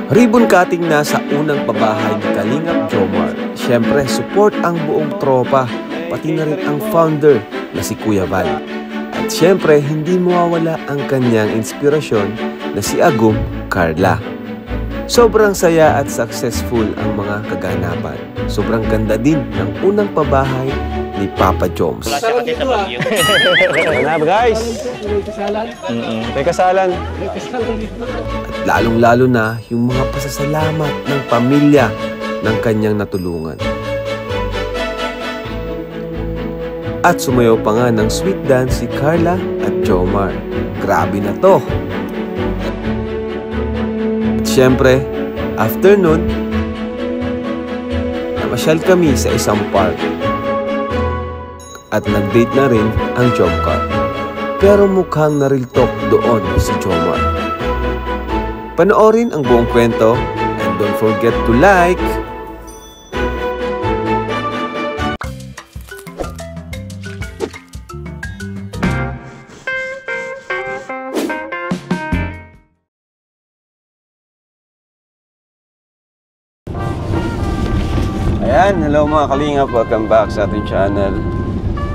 Ribbon cutting na sa unang pabahay ni Kalingap Jomar. Siyempre, support ang buong tropa, pati na rin ang founder na si Kuya Val. At siyempre, hindi mawawala ang kanyang inspirasyon na si Agum Carla. Sobrang saya at successful ang mga kaganapan. Sobrang ganda din ng unang pabahay ni Papa Joms. Wala siya kasi sa bagyo. Yan guys! May kasalan. May kasalan. May kasalan dito. At lalong-lalo na yung mga pasasalamat ng pamilya ng kanyang natulungan. At sumayaw pa nga ng sweet dance si Carla at Jomar. Grabe na to! At syempre, after nun, namasyal kami sa isang park. At nag-date na rin ang Jomcar. Pero mukhang nariltok doon si Jomar. Panoorin ang buong kwento and don't forget to like. Ayan, hello mga kalingap, welcome back sa ating channel.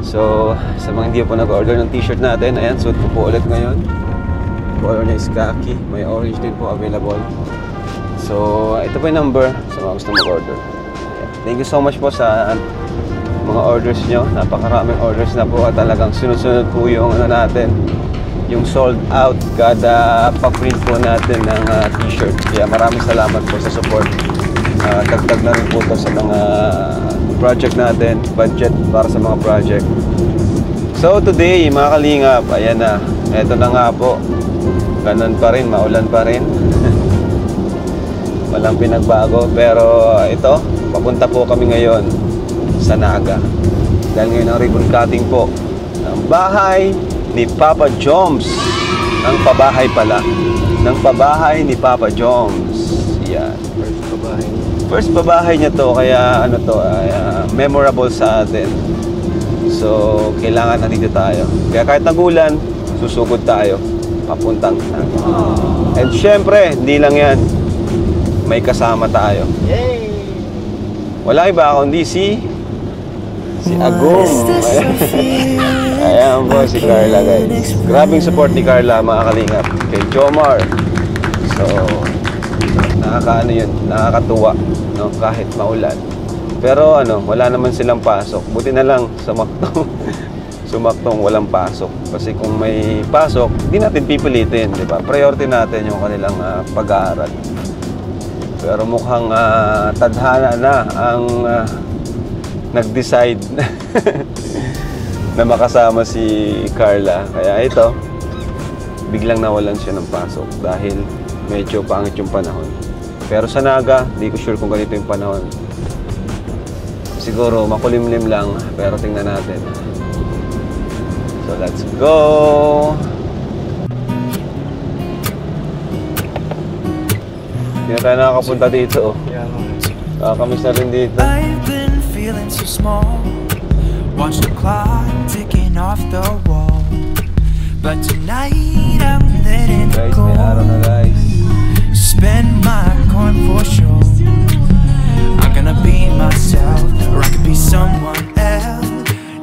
So, sa mga hindi po nag-order ng t-shirt natin, ayan, suit ko po ulit ngayon. Color niya is khaki, may orange din po available. So, ito po yung number sa mga gusto mag-order. Thank you so much po sa mga orders nyo. Napakaraming orders na po at talagang sunod-sunod po yung ano natin, yung sold out kada pa-print po natin ng t-shirt. Kaya maraming salamat po sa support. Dagdag na rin po ito sa mga project natin, budget para sa mga project. So today, mga kalingap, ayan na, eto na nga po. Ganun pa rin, maulan pa rin. Walang pinagbago, pero ito, papunta po kami ngayon sa Naga. Dahil ngayon ang ribbon cutting po ng bahay ni Papa Joms. Ng pabahay pala. Ng pabahay ni Papa Joms. Yan. First pabahay niya to, kaya ano to, memorable sa atin. So, kailangan nandito tayo. Kaya kahit nagulan, susugod tayo. Papuntang Naga. And syempre, hindi lang yan. May kasama tayo. Yay! Wala iba kundi si Agum. Ayan po si Carla, guys. Grabing support ni Carla, mga kalingap. Kay Jomar. So, nakakaano yun, nakakatuwa, no? Kahit maulan. Pero ano, wala naman silang pasok. Buti na lang sumaktong walang pasok. Kasi kung may pasok, hindi natin pipilitin, di ba? Priority natin yung kanilang pag-aaral. Pero mukhang tadhana na ang nag-decide na makasama si Carla. Kaya ito, biglang nawalan siya ng pasok dahil medyo pangit yung panahon. Pero sa Naga, di ko sure kung ganito yung panahon. Siguro makulimlim lang, pero tingnan natin. So let's go! Hindi na tayo nakakapunta dito. Kakamiss na rin dito. I've been feeling so small. Watch the clock ticking off the wall. But tonight I'm letting it go. Guys, may araw na guys. Spend my coin for sure. I'm gonna be myself, or I could be someone else.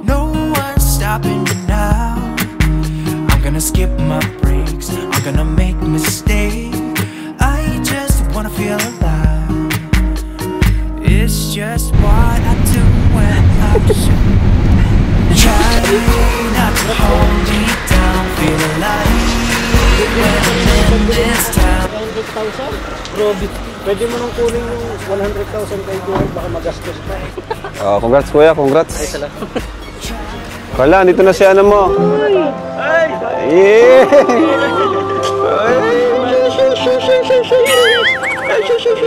No one's stopping me now. I'm gonna skip my breaks. I'm gonna make mistakes. I just wanna feel alive. It's just what I do when I'm sure. Try not to hold me down. Feel alive when I'm in this town. 100,000? Grabe. Pwede mo nang kunin yung 100,000 kay Joel, baka magastos pa. Congrats kuya, congrats. Ay, salamat. Carla, dito na si ano mo. Ay! Yeah!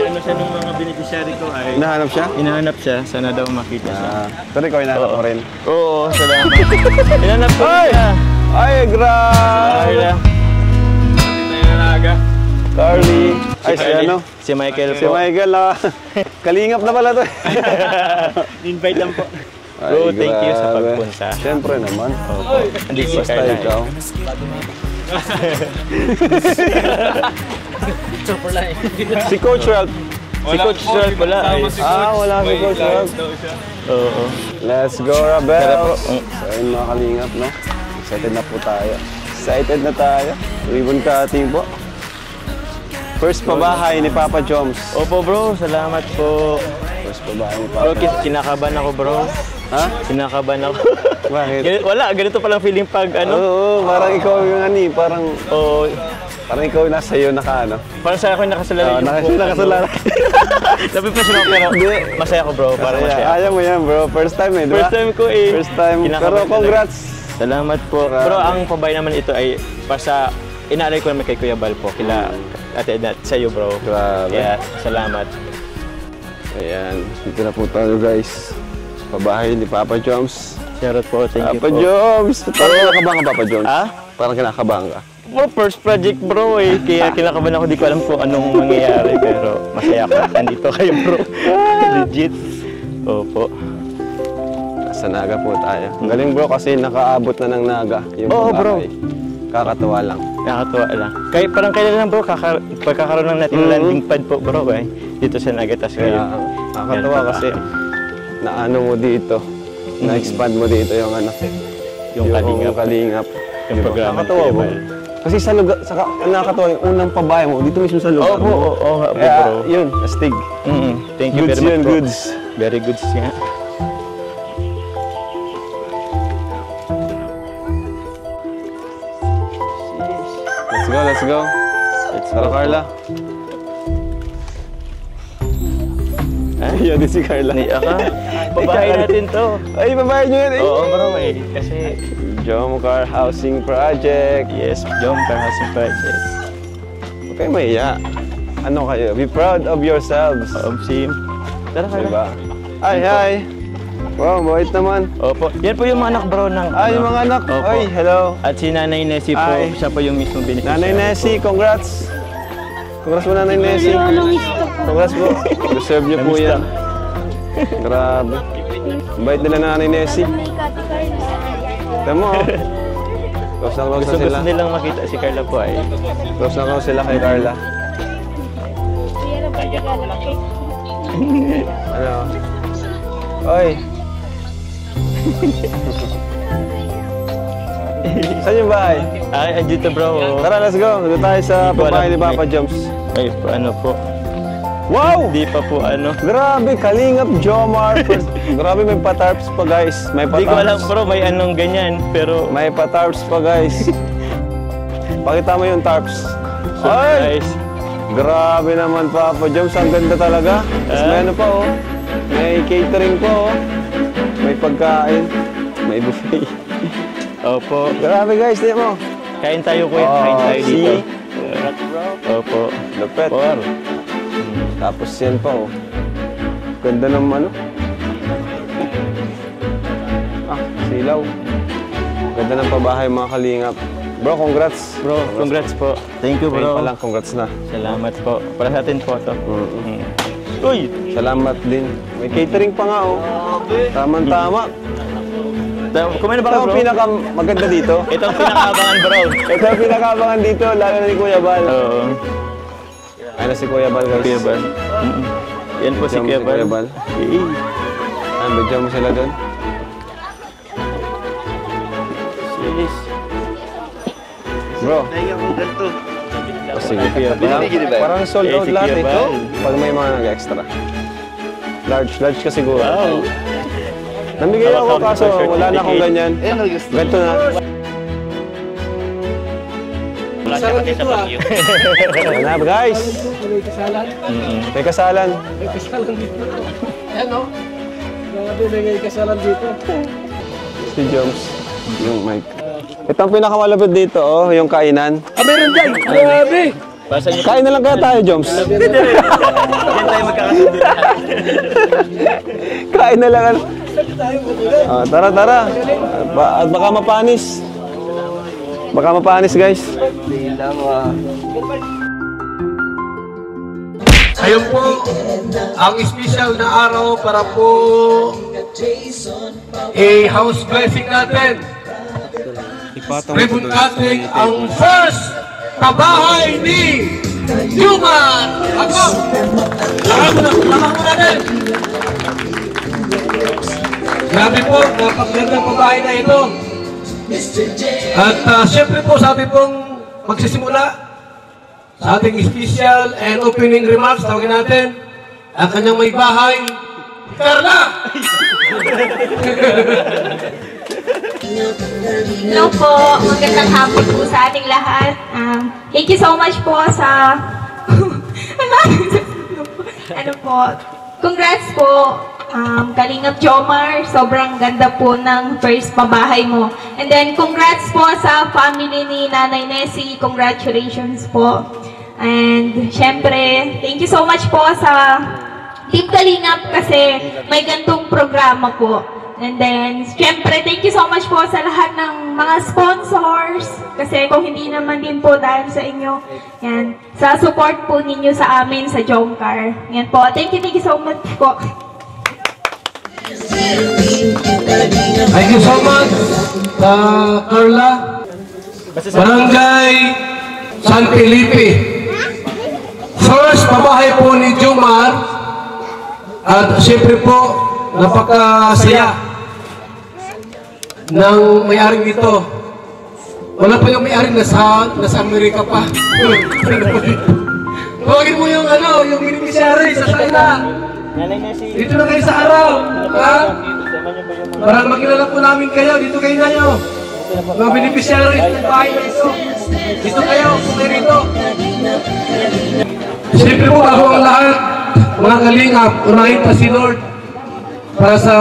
Ano siya nung mga beneficiary ko ay... Hinahanap siya? Hinahanap siya, sana daw makita siya. Pero ikaw hinahanap mo rin? Oo, salamat. Hinahanap ko siya. Ay, grabe! Carla. Dito yung Naga. Carly. Ay, si ano? Si Michael Si po. Michael, kalingap na pala to. Invite lang po. Ay, Bro, thank you sa grabe. pagpunta. Siyempre naman. Hindi si Basta Carla. ikaw. Super lang. Si Coach Ralph. Si Coach Ralph wala. Wala si Coach Ralph. Oo. Let's go, Rabel! So ayun mga kalingap, no? Excited na po tayo. Excited na tayo. Ribbon cutting po. First pabahay ni Papa Joms. Opo bro, salamat po. First pabahay ni Bro, Papa. kinakabahan ako bro. Ha? Kinakabahan ako. Bakit? Ganito palang feeling pag ano. Oo, parang ikaw yung ano, parang Oo. ikaw nasa iyo naka ano. Parang sa ako nakasalalay yung Nakasulala. Napipresyon ako pero masaya ako bro. Parang masaya. Ayaw mo yan, bro. First time eh, di ba? First time ko eh. First time. Kinakabahan Pero congrats. Salamat po. Grabe. Pero ang pabay naman ito ay para sa inaalay ko naman kay Kuya Bal po. Kila Ate Edna, sa iyo bro. Grabe. Kaya salamat. Ayan, dito na po tayo guys. Pabahay ni Papa Joms. Shoutout po, thank you Papa po. Joms! Parang kinakabahan ka, Papa Joms? Ha? Parang kinakabahan ka. Bro, first project bro eh. Kaya kinakabahan ako, di ko alam kung anong mangyayari. Pero masaya ako. Andito kayo bro. Legit. Opo. Sa Naga po tayo. Ang galing bro kasi nakaabot na ng Naga yung Oo, bro. pabahay. Kakatuwa lang. Nakakatuwa lang. Kahit parang kailan lang bro, pagkakaroon lang natin ng landing pad po bro eh. Dito sa Nagatas Kaya ngayon. nakakatuwa Yan, kasi naano mo dito. Na-expand mo dito yung ano. Yung kalingap. kalingap. Yung Diba? programa Nakakatuwa Kuya bro. Bal. Kasi sa lugar, nakakatuwa yung unang pabahay mo, dito mismo sa lugar Oo, mo. oo nga po Kaya bro. yun, astig. Thank you Goods very much yun, bro. goods. Very goods nga. Let's go, let's go. Tara, Carla. Ay, yan din si Carla. Niya ka. Pabahay natin to. Ay, babae nyo yan eh. Oo bro eh. Kasi Jomcar Housing Project. yes, Jom Housing Project. Huwag kayo mahiya. Ano kayo? Be proud of yourselves. Sim. Tara ka Diba? Ay, hi. Wow, mabait naman. Opo. Yan po yung mga anak bro ng Ay, yung mga anak. Opo. Ay, hello. At si Nanay Nessie po, Ay. siya po yung mismong beneficiary. Nanay Nessie, congrats. Congrats po, Nanay Nessie. Congrats po. Deserve niyo po yan. Grabe. Ang bait nila Nanay Nessie. Tama mo, oh. Close na close na Gusto sila. nilang makita si Carla po ay. Close na close sila kay Carla. Ano? Oy. Saan yung bahay? Ay, andito bro. Tara, let's go. Doon tayo sa Hindi ko pabahay ni alam. Papa Joms. Ay, ano po. Wow! Hindi pa po ano. Grabe, Kalingap Jomar. Grabe, may patarps pa guys. May Hindi ko alam patarps. bro, may anong ganyan. Pero, May patarps pa guys. Pakita mo yung tarps. Ay! surprise. Grabe naman Papa Joms. Ang ganda talaga. Tapos may ano pa oh. May catering pa oh. May pagkain. May buffet. Opo. Grabe guys, di mo. Kain tayo kuya. Kain tayo dito. Opo. Lupet. Por. Tapos yan pa oh. Ganda ng ano. Silaw. Ganda ng pabahay mga kalingap. Bro, congrats. Bro, congrats po. Thank you Ngayon bro. pa lang, congrats na. Salamat po. Para sa atin po to. Uy! Salamat din. May catering pa nga oh. Tama-tama. Kumain na ba Ito ka ang bro? pinaka maganda dito. Ito ang pinakabangan bro. Ito ang pinakabangan dito, lalo na ni Kuya Bal. Oo. Ano si Kuya Bal guys? Kuya Bal. Yan po si Diyan mo Kuya si Kuya Bal. Bal. Bigyan mo sila doon. Sis. Bro. Oh, sige. Kuya Bal. Parang sold Eh, out si lahat Kuya ito. Bal. Pag may mga nag-extra. Large ka siguro. Wow. Namigay ako kaso wala na akong ganyan. Ganito na. Kasalan dito ah. Ayan na guys. May kasalan. May kasalan. May kasalan dito. Ayan o. Grabe, may kasalan dito. Si Joms. Yung mic. Ito ang pinakamalapit dito oh, yung kainan. Ah, meron dyan. Grabe. Para sa inyo. Kain na lang kaya tayo, Joms. Diyan tayo magkakasundo lahat. Kain na lang. Tara, tara. At baka mapanis. Baka mapanis, guys. Ngayon po, ang special na araw para po i-house blessing natin. Ribbon cutting ang first kabahay ni Jumar! Ako! Laman mo natin! Grabe po, napakagandang babae na ito. At siyempre po, sabi pong magsisimula sa ating special and opening remarks, tawagin natin ang kanyang may bahay, Carla! Hello po, magandang hapon po sa ating lahat. Thank you so much po sa... ano po, congrats po, Kalingap Jomar, sobrang ganda po ng first pabahay mo. And then, congrats po sa family ni Nanay Nessie, congratulations po. And, syempre, thank you so much po sa Team Kalingap kasi may gantong programa po. And then, syempre, thank you so much po sa lahat ng mga sponsors. Kasi kung hindi naman din po dahil sa inyo, yan, sa support po ninyo sa amin sa Jomcar. Yan po, thank you so much po. Thank you so much, Carla. Barangay San Felipe. First, pabahay po ni Jomar. At siyempre po, napakasaya ng may-aring dito. Wala pa yung may-aring nasa Amerika pa. Tawagin mo yung yung beneficiary sa kanila. Dito na kayo sa araw. Ha? Para makilala po namin kayo. Dito kayo na nyo. Mga beneficiary ng bahay na ito. Dito kayo. Kung rito. Siyempre po, bago ang lahat, mga kalingap, unahin pa si Lord para sa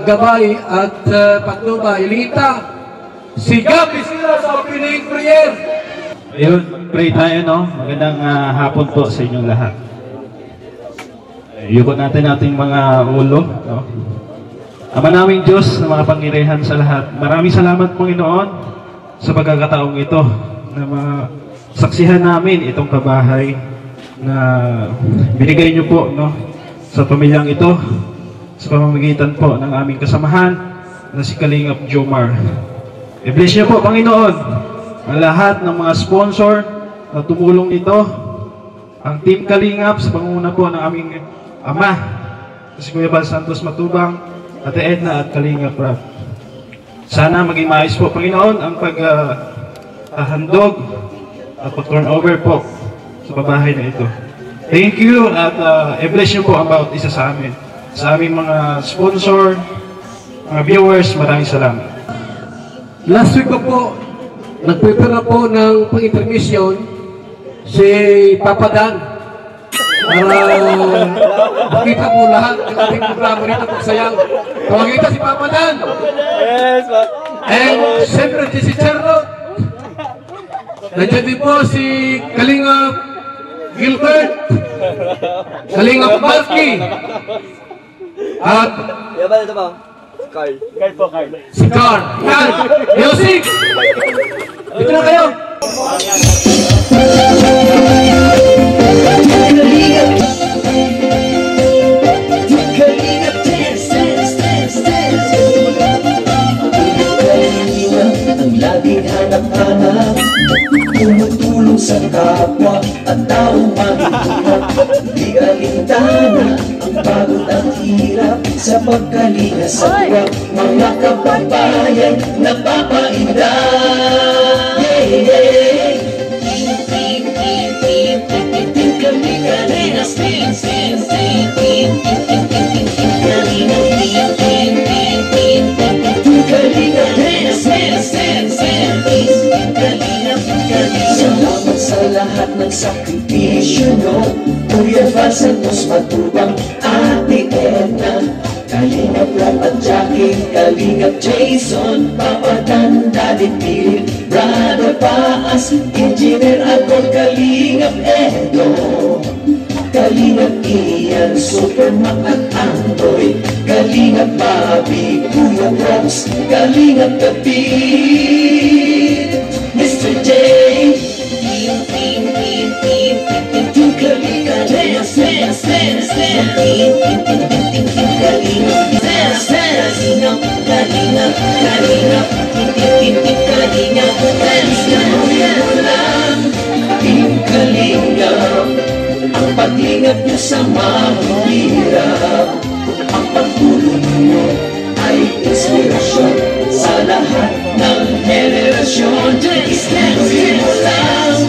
gabay at patnubay. Ilingita si Gabi sila sa opening prayer. Ayun, pray tayo, no? Magandang hapon po sa inyong lahat. Yuko natin ating mga ulo, no? Ama naming Diyos na mga pangyarihan sa lahat. Maraming salamat, Panginoon, sa pagkakataong ito na masaksihan namin itong kabahay na binigay niyo po, no? Sa pamilyang ito, sa pamamagitan po ng aming kasamahan na si Kalingap Jomar. I-bless niyo po, Panginoon, ang lahat ng mga sponsor na tumulong nito, ang Team Kalingap sa pangunguna po ng aming ama, si Kuya Bal Santos Matubang, Ate Edna at Kalingap Rap. Sana maging maayos po, Panginoon, ang paghahandog at pag-turn over po sa pabahay na ito. Thank you at i-bless niyo po ang bawat isa sa amin. Sa aming mga sponsor, mga viewers, maraming salamat. Last week po, nag-prepare na po ng pang-intermission si Papa Dan para makita mo lahat ng ating programa rito pagsayang. Tawagin kita si Papa Dan. Yes, pa. And siyempre si Charlotte. Nandiyan din po si Kalingap Gilbert, Kalingap Malky, at Carl po, Carl. si Carl. Yan! Music! Dito na kayo! Ang laging hanap-hanap, tumutulong sa kapwa at taong mahihirap. Di alintana ang pagod at hirap sa pagkalinga sa tuwa. Mga kababayan napapainda. Salamat sa lahat ng sakripisyo nyo, Kuya Val Santos Matubang, Ate Edna, Kalingap Rap at Jackie, Kalingap Jason, Papa Dan, Daddy Philip, Brother Paas, Engineer Agol, Kalingap Edo, Kalingap Ian, Supermac at Android, Kalingap Bobby, Kuya Rox, Kalingap Kapit, Mr. J, Kalingap Kalingap, ang paglingap niyo sa mahihirap, ang pagtulong niyo ay inspirasyon sa lahat ng henerasyon. Ituloy mo lang,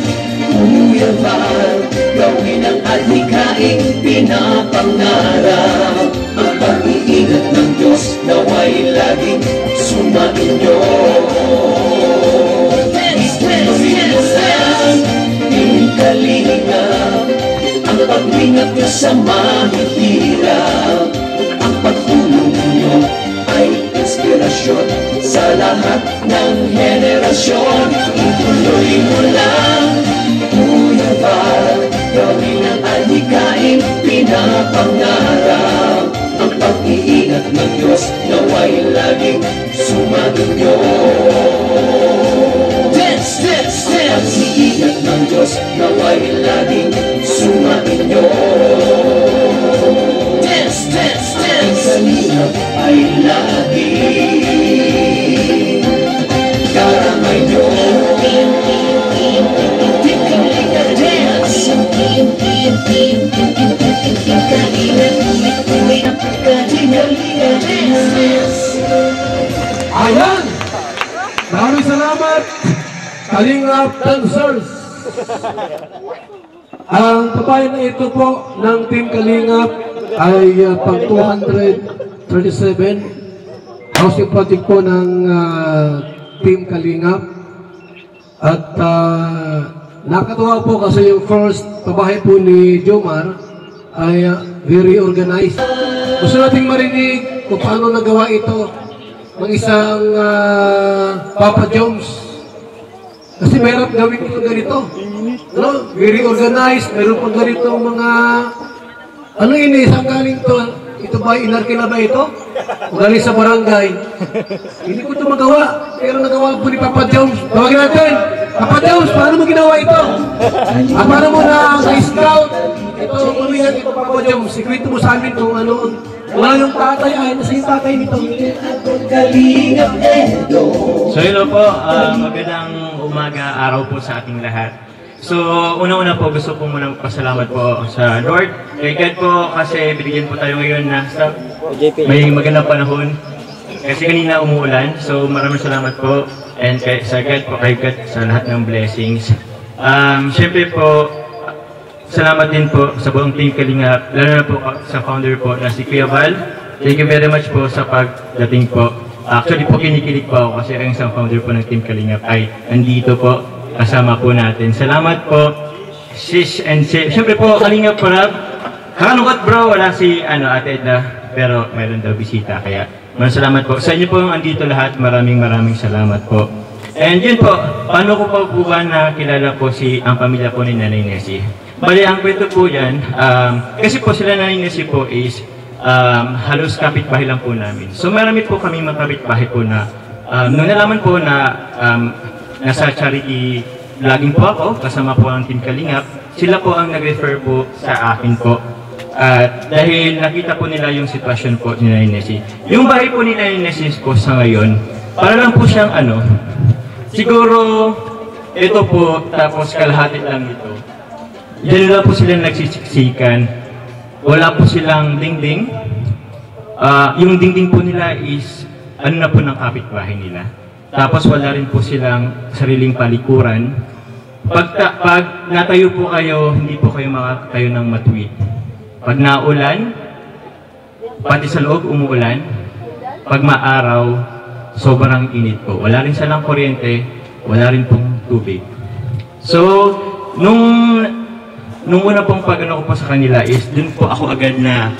Kuya Val, gawin ang adhikaing pinapangarap. Ang pag-iingat ng Diyos nawa'y laging sumainyo. Ituloy mo lang, Team Kalingap, ang paglingap niyo sa mahihirap, ang pagtulong niyo ay inspirasyon sa lahat ng henerasyon. Ituloy mo lang, Kuya Val, gawin ang adhikaing pinapangarap. Ang pag-iingat ng Diyos nawa'y laging sumainyo. Dance, dance, dance! Ang pag-iingat ng Diyos nawa'y laging sumainyo. Dance, dance, dance! Ang kalingap ay laging karamay nyo. Ayan! Maraming salamat, Kalingap Dancers! Ang kabayan na ito po ng Team Kalingap ay pang 237 housing project po ng Team Kalingap. At nakatuwa po kasi yung first pabahay po ni Jomar ay very organized. Gusto nating marinig kung paano nagawa ito ng isang Papa Jones. Kasi mahirap gawin ito ganito. No? Very organized, meron pang ganito mga ano ini, isang galing to. Ito ba, inarkila ba ito? O galing sa barangay? Hindi ko ito magawa. Pero nagawa po ni Papa Jones. Tawagin natin. Papa Jones, paano mo ginawa ito? Paano mo na-scout? Ito, kumingan ito, Papa Jones. Sikwento mo sa amin kung ano. Wala yung tatay, ay nasa yung tatay nito. So hello po, magandang umaga, araw po sa ating lahat. So una-una po gusto po muna pasalamat po sa Lord. Kay God po kasi binigyan po tayo ngayon na may magandang panahon. Kasi kanina umuulan, so maraming salamat po. And sa God po, kay God sa lahat ng blessings. Siyempre po, salamat din po sa buong Team Kalingap, lalo na po sa founder po na si Kuya Val. Thank you very much po sa pagdating po. Actually po kinikilig po ako kasi ang isang founder po ng Team Kalingap ay andito po kasama po natin. Salamat po sis and sis. Siyempre po Kalingap po Rab. Kakalungkot bro, wala si Ate Edna pero mayroon daw bisita kaya maraming salamat po. Sa inyo po yung andito lahat, maraming salamat po. And yun po, paano ko po ba nakilala po ang pamilya po ni Nanay Nessie? Bali, ang kwento po yan, kasi po sila Nanay Nessie po is halos kapitbahay lang po namin. So marami po kami mga kapitbahay po na nung nalaman po na nasa charity vlogging po ako, kasama po ang Team Kalingap, sila po ang nag-refer po sa akin po. At dahil nakita po nila yung sitwasyon po ni Nanay Nessie. Yung bahay po ni Nanay Nessie po sa ngayon, para lang po siyang siguro ito po, tapos kalahati lang ito. Diyan lang po sila nagsisiksikan. Wala po silang dingding. Yung dingding po nila is na po ng kapitbahay nila. Tapos wala rin po silang sariling palikuran. Pag natayo po kayo, hindi po kayo makatayo ng matuwid. Pag naulan, pati sa loob umuulan. Pag maaraw, sobrang init po. Wala rin silang kuryente, wala rin pong tubig. So, nung una pong pag-ano ko po sa kanila is, dun po ako agad na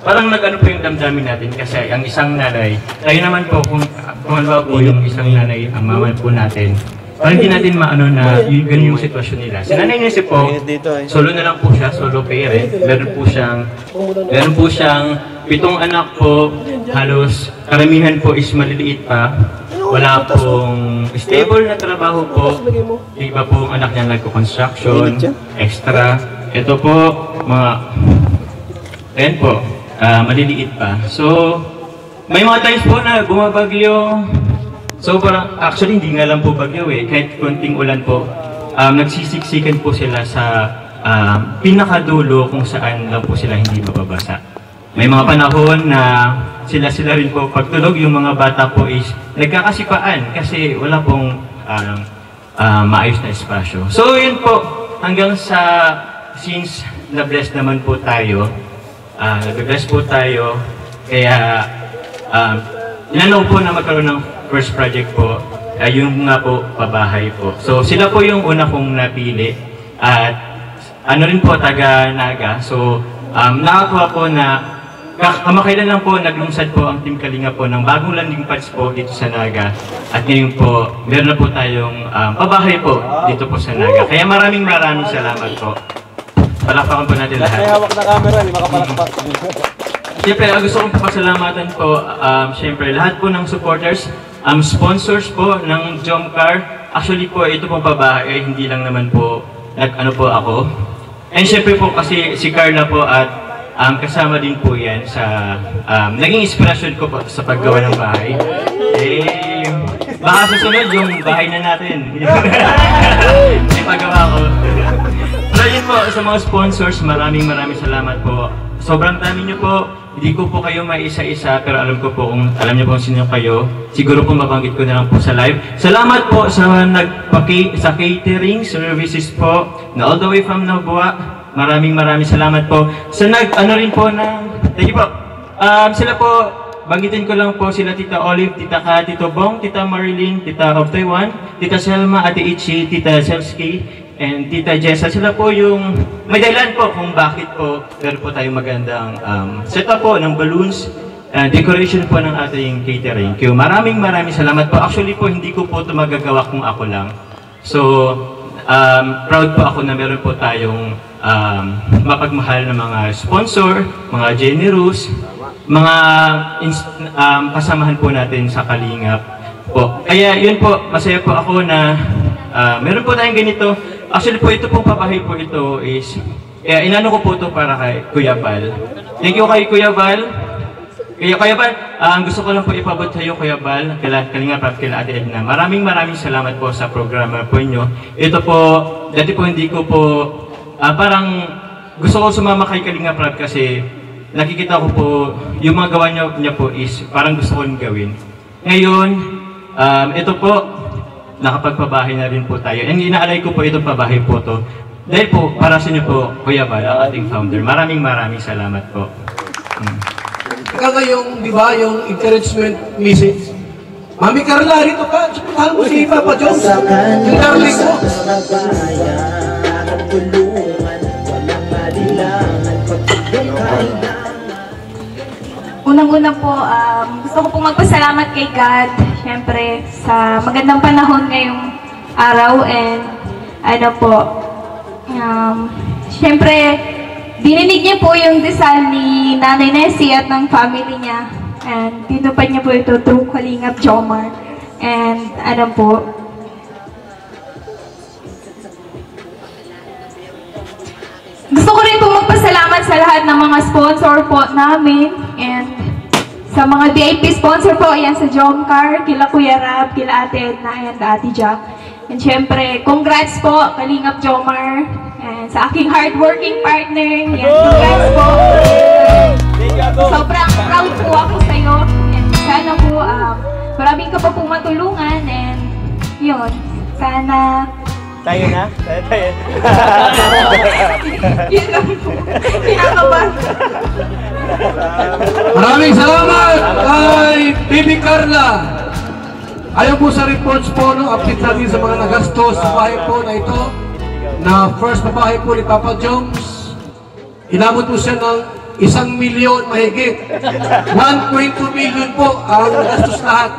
parang nag-ano po yung damdamin natin kasi ang isang nanay, tayo naman po kung halimbawa po yung isang nanay, ang mama po natin, parang hindi natin maano na ganun yung sitwasyon nila. Si Nanay Nessie po, solo na lang po siya, solo parent. Meron po siyang 7 anak po, halos karamihan po is maliliit pa. Wala pong stable na trabaho po. Iba po ang anak niya nagko-construction, extra. Ito po, ayan po, maliliit pa. So, may mga times po na bumabagyo. So, actually, hindi nga lang po bagyo kahit konting ulan po. nagsisiksikan po sila sa pinakadulo kung saan lang po sila hindi mababasa. May mga panahon na sila rin po pagtulog, yung mga bata po is nagkakasipaan kasi wala pong maayos na espasyo. So yun po, hanggang sa since na-bless naman po tayo, nag-bless po tayo, kaya inanaw po na magkaroon ng first project po, yung nga po, pabahay po. So sila po yung una kong napili at ano rin po, taga Naga. So nakatuwa po na kamakailan lang po naglungsad po ang Team Kalinga po ng bagong landing pads po dito sa Naga. At ngayon po, meron na po tayong pabahay po dito po sa Naga. Kaya maraming salamat po. Palakpakan po natin lahat. May hawak na camera, hindi makapalakpak. Siyempre, gusto kong pasalamatan po, siyempre, lahat po ng supporters, sponsors po ng Jomcar. Actually po, ito pong pabahay, hindi lang naman po, ano po ako. And siyempre po, kasi si Carla po at kasama din po yan sa naging inspirasyon ko po sa paggawa ng bahay. Baka susunod yung bahay na natin. Yung paggawa ko. So yun po, sa mga sponsors, maraming salamat po. Sobrang dami nyo po. Hindi ko po kayo maisa-isa, pero alam ko po kung alam nyo po kung sino kayo. Siguro po mabanggit ko na lang po sa live. Salamat po sa sa catering services po na all the way from Noboa. Maraming salamat po. Sa ano rin po na, thank you po. Sila po, banggitin ko lang po sila Tita Olive, Tita Ka, Tito Bong, Tita Marilyn, Tita of Taiwan, Tita Selma, Ate Ichi, Tita Selski, and Tita Jessa. Sila po yung may dahilan po kung bakit po meron po tayong magandang setup po ng balloons, decoration po ng ating catering. Kaya maraming salamat po. Actually po, hindi ko po ito magagawa kung ako lang. So, proud po ako na meron po tayong mapagmahal na mga sponsor, mga generous, mga kasamahan po natin sa Kalingap po. Kaya yun po, masaya po ako na meron po tayong ganito. Actually po, ito pong pabahay po ito is, inano ko po ito para kay Kuya Val. Thank you kay Kuya Val. Kuya Val, gusto ko lang po ipabot sa iyo, Kuya Val, Kalingap at kila Ate Edna. Maraming salamat po sa programa po inyo. Ito po, dati po hindi ko po, parang gusto ko sumama kay Kalingap Rap kasi nakikita ko po, yung mga gawa niya po is parang gusto ko rin gawin. Ngayon, ito po, nakapagpabahay na rin po tayo. And inaalay ko po itong pabahay po to. Dahil po, para sa inyo po, Kuya Val, ang ating founder. Maraming salamat po. Kaya yung, di ba, yung encouragement message. Mami Carla, rito ka. Mahal mo si Papa Jones. Yung darling mo. Unang-una po, gusto ko pong magpasalamat kay God, syempre, sa magandang panahon ngayong araw. And ano po, syempre, dininig niya po yung dasal ni Nanay Nessie at ng family niya. And tinupad niya po ito through Kalingap Jomar. And ano po, gusto ko rin po magpasalamat sa lahat ng mga sponsor po namin. And sa mga VIP sponsor po, ayan sa Jomcar, kila Kuya Rab, kila Ate Edna, and Ate Jack. And syempre, congrats po, Kalingap Jomar. And sa aking hardworking partner, yan, congrats po. Sobrang proud po ako sa iyo. And sana po, maraming ka pa po matulungan. And yun, sana... Tayo na? Tayo. Yun lang po. Kinakabahan. Maraming salamat kay Bibi Carla. Ayon po sa reports po, no, update natin sa mga nagastos sa bahay po na ito, na first na bahay po ni Papa Jones. Inabot po siya ng 1 milyon mahigit. 1.2 million po ang nagastos lahat.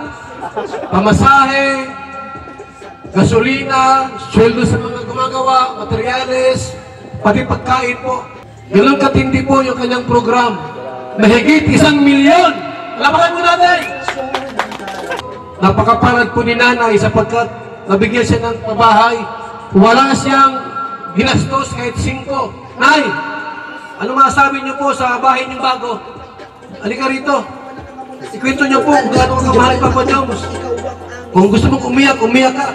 Pamasahe, gasolina, sweldo sa mga gumagawa, materyales, pati pagkain po. Ganun katindi po yung kanyang program. Mahigit 1 milyon! Labakan mo natin! Napakaparad po ni Nanay sapagkat nabigyan siya ng pabahay. Wala siyang ginastos kahit 5. Nay, ano masasabi niyo po sa bahay niyong bago? Halika rito. Ikwento niyo po kung gaano kamahal Papa Jones. Kung gusto mong umiyak, umiyak ka.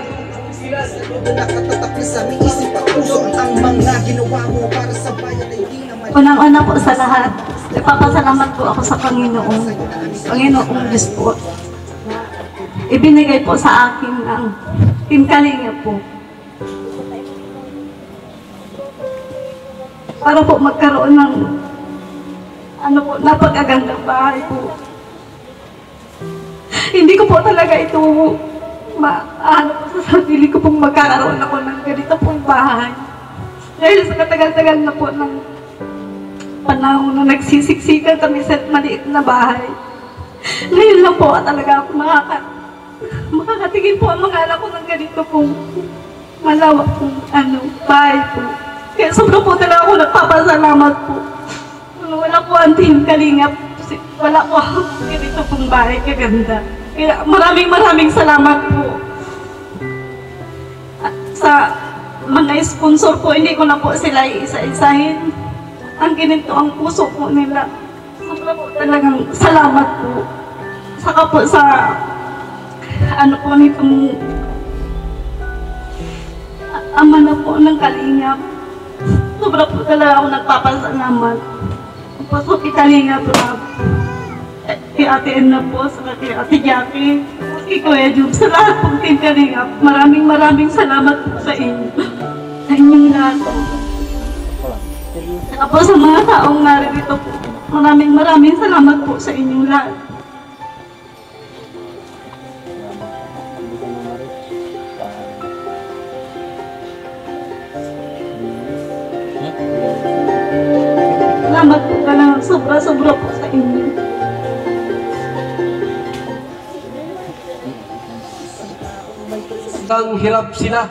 sila. Nakatatak na sa aming isip at puso ang mga ginawa mo para sa bayan ay di naman. Unang-una po sa lahat, nagpapasalamat po ako sa Panginoon. Panginoong Diyos po. Ibinigay po sa akin ng Team Kalinga po. Para po magkaroon ng napagagandang bahay po. Hindi ko po talaga ito po sa sarili ko pong magkakaroon ako ng ganito pong bahay. Dahil sa katagal-tagal na po ng panahon na nagsisiksikan kami sa maliit na bahay. Ngayon lang po talaga ako makakatingin po ang mga anak ko ng ganito pong malawak pong bahay po. Kaya sobrang po talaga ako nagpapasalamat po. Wala po ang Team Kalingap. Wala po ganito pong bahay kaganda. Kaya maraming salamat po. At sa mga sponsor po, hindi ko na po sila iisa-isahin. Ang ginito ang puso po nila. Sobra po talagang salamat po. Saka po sa po nitong ama na po ng Kalingap. Sobra po talaga ako nagpapasalamat. Pasok Kalingap po na kay Ate Enna po, saka kay Ate Jackie, kay Kuya Jub, sa lahat pong Team Kalingap. Maraming salamat po sa inyo. Sa inyong lahat po. Saka po sa mga taong narito po. Maraming salamat po sa inyong lahat. Salamat po ka na sobra po sa inyo. Ang hirap sila.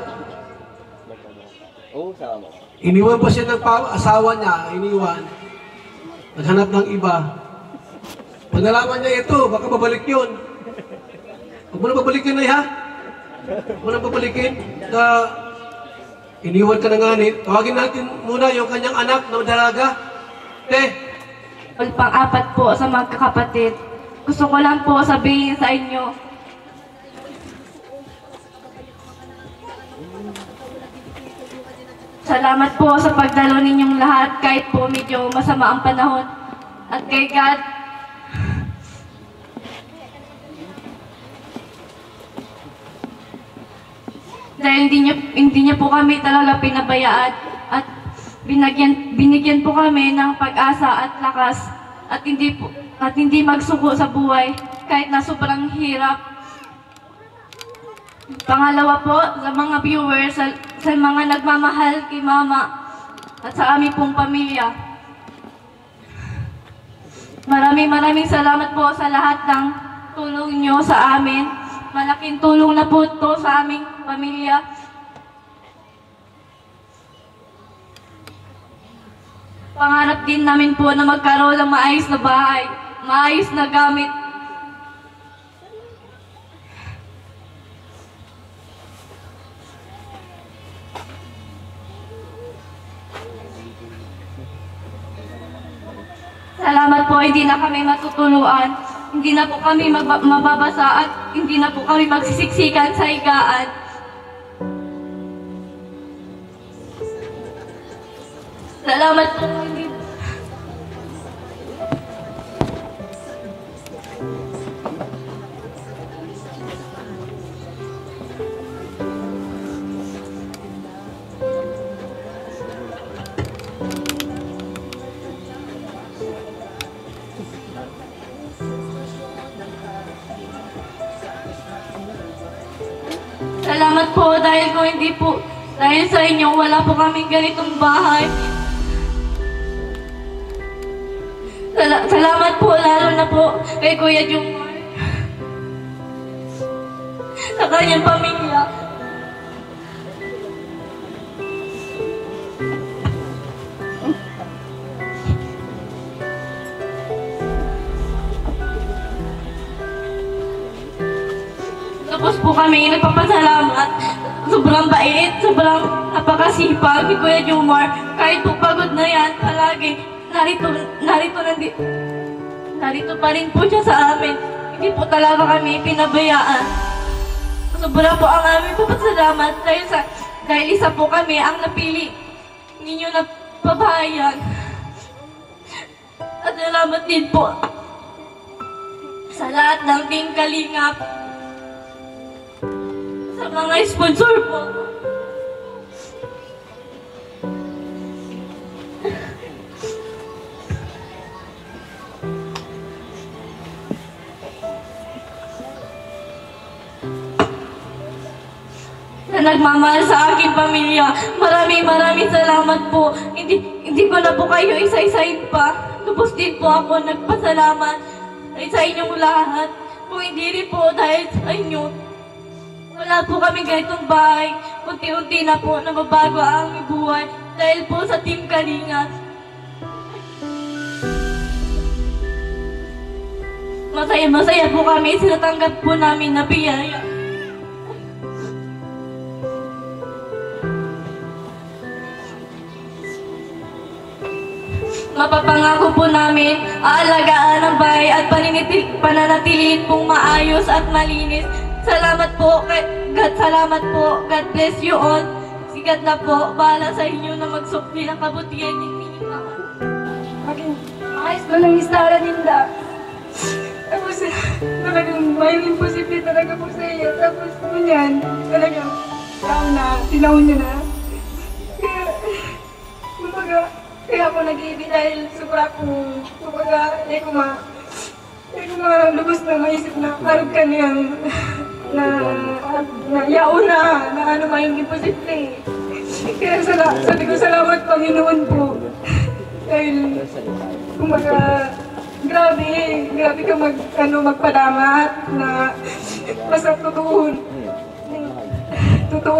Iniwan pa siya ng asawa niya, iniwan. Naghanap ng iba. Pag nalaman niya ito, baka babalik yun. Huwag mo na babalikin na ha? Huwag mo na babalikin. Iniwan ka na nga ni. Tawagin natin muna yung kanyang anak na dalaga. Pang-apat po sa magkakapatid. Gusto ko lang po sabihin sa inyo, salamat po sa pagdalo ninyong lahat kahit po medyo masama ang panahon. At kay God, dahil hindi niyo po kami talaga pinabayaan at binigyan po kami ng pag-asa at lakas at hindi magsuko sa buhay kahit na sobrang hirap. Pangalawa po, sa mga viewers, sa mga nagmamahal kay Mama at sa aming pong pamilya. Maraming salamat po sa lahat ng tulong nyo sa amin. Malaking tulong na po ito sa aming pamilya. Pangarap din namin po na magkaroon ng maayos na bahay, maayos na gamit. Salamat po, hindi na kami matutuluan, hindi na po kami mababasa at hindi na po kami magsisiksikan sa higaan. Salamat po. Salamat po dahil kung hindi po, dahil sa inyo, wala po kaming ganitong bahay. Salamat po, lalo na po kay Kuya Jumar. Sa kanyang pamilya. Tapos po kami nagpapasalamat. Sobrang bait, sobrang napakasipag ni Kuya Jumar. Kahit po pagod na yan, palagi narito pa rin po siya sa amin. Hindi po talaga kami pinabayaan. Sobra po ang aming papasalamat dahil isa po kami ang napili ninyo na pabahayan. At salamat din po sa lahat ng Team Kalingap, sa mga sponsor po. Na nagmamahal sa aking pamilya. Maraming salamat po. Hindi ko na po kayo isa-isahin pa. Lubos din po ako nagpasalamat sa inyong lahat. Kung hindi rin po dahil sa inyo, wala po kami ganitong bahay. Unti-unti na po nababago ang aming buhay dahil po sa Team Kalingap. Masaya po kami sa natanggap po namin na biyaya. Mapapangako po namin, aalagaan ang bahay at pananatilihin pong maayos at malinis. Salamat po, God, salamat po. God bless you all. Sikat na po, bahala sa inyo na magsukli ng kabutihan ninyo naman. Maging ayos ba ng istara ninda? Tapos talagang may imposible talaga po sa iyo. Tapos ganyan, talagang tinaon niyo na. Kaya ako nag-ibig dahil sobra kong, hindi ko lubos na maisip na karog ka niyang yaon na ano may imposible. Kaya sabi ko salamat Panginoon po. Dahil, grabe ka magpalamat na basta totoo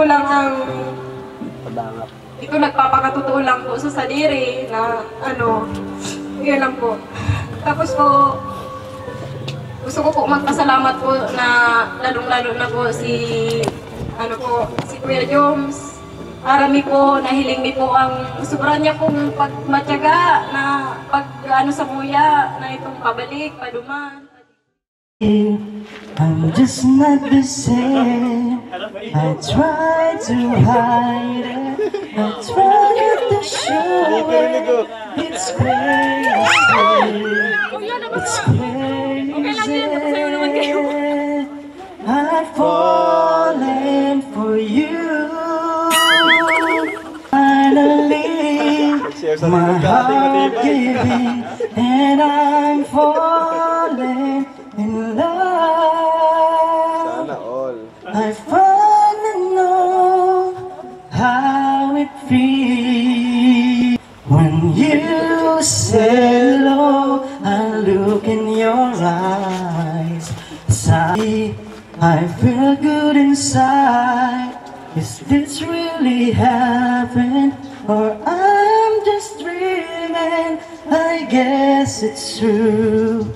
lang ang ito nagpapakatotoo lang po sa sadiri na yun lang po. Tapos po, gusto ko po magpasalamat po na lalong-lalo na po si Kuya Joms. Marami po, nahiling mi po ang sobra niya pong pagmatyaga na sa kuya na itong pabalik, paduman. I'm just not the same. I try to hide it. I try to show it. It's crazy. It's crazy. I've fallen for you. Finally, my heart giving, and I'm falling in love. I finally know how it feels when you say hello. I look in your eyes. I feel good inside. Is this really happened, or I'm just dreaming? I guess it's true.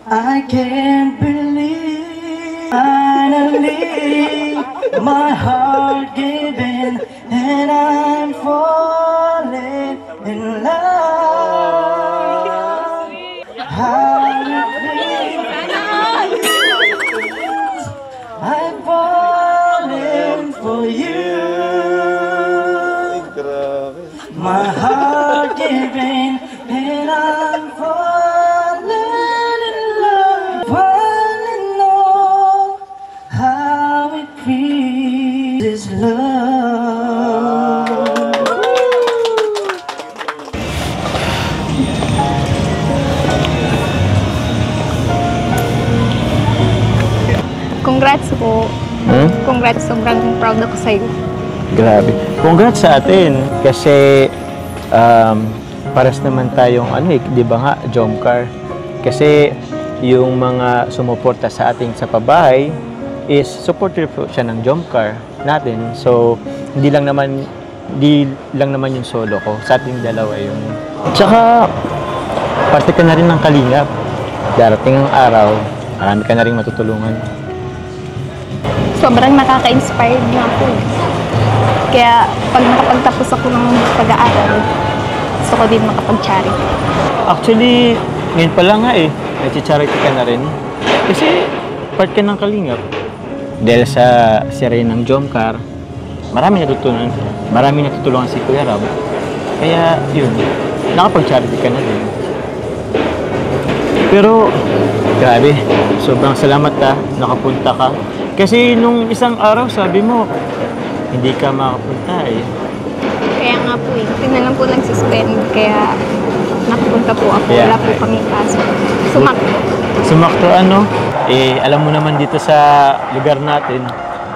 I can't believe. Finally, my heart gave in, and I'm falling in love. How it feels. I'm falling for you. My heart gave in, and I'm falling in love. Finally know how it feels is love. Congrats po. Congrats, sobrang proud ako sa'yo. Grabe. Congrats sa atin kasi pares naman tayong di ba nga, Jomcar. Kasi yung mga sumuporta sa ating sa pabahay is supporter po siya ng Jomcar natin. So, hindi lang naman yung solo ko. Sa ating dalawa yung... Tsaka, parte ka na rin ng Kalingap. Darating ang araw, marami ka na rin matutulungan. Sobrang nakaka-inspired nga po. Kaya pag nakapagtapos ako ng pag-aaral, gusto ko din makapag-charity. Actually, ngayon pa lang nga nag-charity ka na rin. Kasi part ka ng Kalingap. dahil sa sirene ng Jomcar, marami natutulungan si Kuya Rob. Kaya yun, nakapag-charity ka na din. Pero grabe, sobrang salamat nakapunta ka. Kasi nung isang araw sabi mo, hindi ka makapunta eh. Kaya nga po eh, hindi na lang po nagsuspend, kaya nakapunta po ako, wala po kami pasok. Sumakto ano? Alam mo naman dito sa lugar natin,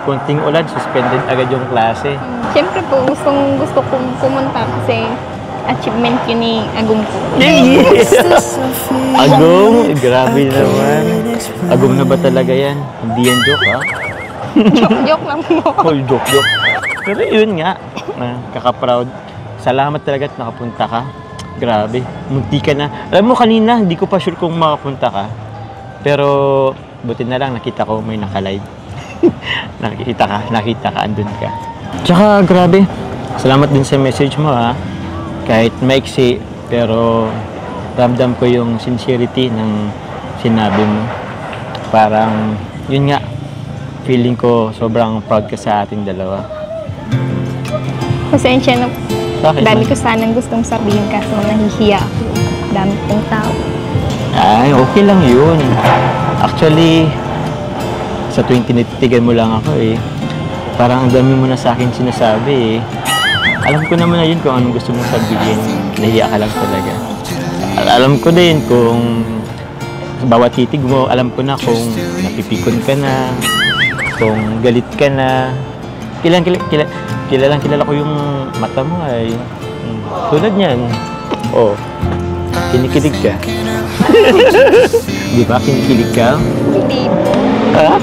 konting ulan, suspended agad yung klase. Siyempre po, gusto kong pumunta kasi achievement yun ni Agum po. Agum? Grabe naman. Agum na ba talaga yan? Hindi yan joke, ha? Joke lang po. Oh, joke. Pero yun nga, kaka-proud. Salamat talaga at nakapunta ka. Grabe, munti ka na. Alam mo kanina, hindi ko pa sure kung makapunta ka. Pero buti na lang, nakita ko may naka-live. nakita ka, andun ka. Tsaka grabe, salamat din sa message mo ha. Kahit maiksi, pero ramdam ko yung sincerity ng sinabi mo. Parang, yun nga, feeling ko sobrang proud ka sa ating dalawa. Pasensya na. Bakit? Dami ko sanang gustong sabihin kaso nahihiya ako. Dami kong tao. Ay, okay lang yun. Actually, sa tuwing tinititigan mo lang ako parang ang dami mo na sa akin sinasabi Alam ko naman na yun kung anong gusto mong sabihin. Nahiya ka lang talaga. Alam ko din kung bawat titig mo, alam ko na kung napipikon ka na, kung galit ka na. Kilala ko yung mata mo ay tulad niyan. Oh, kinikilig ka. Di ba? Kinikilig ka? Hindi po. Ha?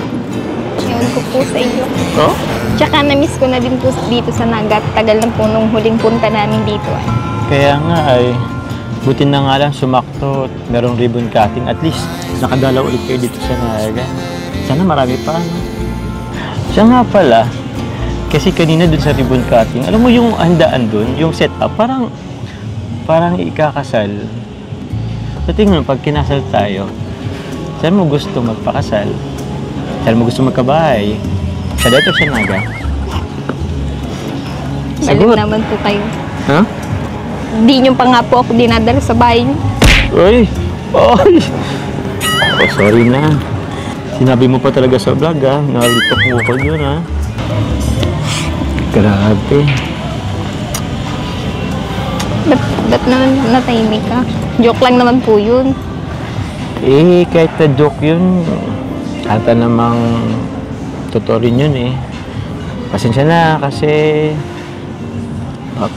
Ewan ko po sa iyo. Oh? Tsaka na-miss ko na din po dito sa Nagat. Tagal na po nung huling punta namin dito. Kaya nga buti na nga lang sumakto at merong ribbon cutting. At least nakadala ulit kayo dito sa Nagat. Sana marami pa. Siya nga pala, kasi kanina dun sa ribbon cutting, alam mo yung handaan dun, yung setup, parang ikakasal. Sa tingin mo, pag kinasal tayo, saan mo gusto magpakasal? Saan mo gusto magkabahay? Sa dito sa Naga? Baliw naman po kayo. Ha? Hindi nyo pa nga po ako dinadala sa bahay nyo. Uy! Oh, sorry na. Sinabi mo pa talaga sa vlog Nalitok mo ko yun Grabe. Ba't naman natahimik ka? Joke lang naman po yun. Kahit na joke yun, ata namang totoo rin yun Pasensya na kasi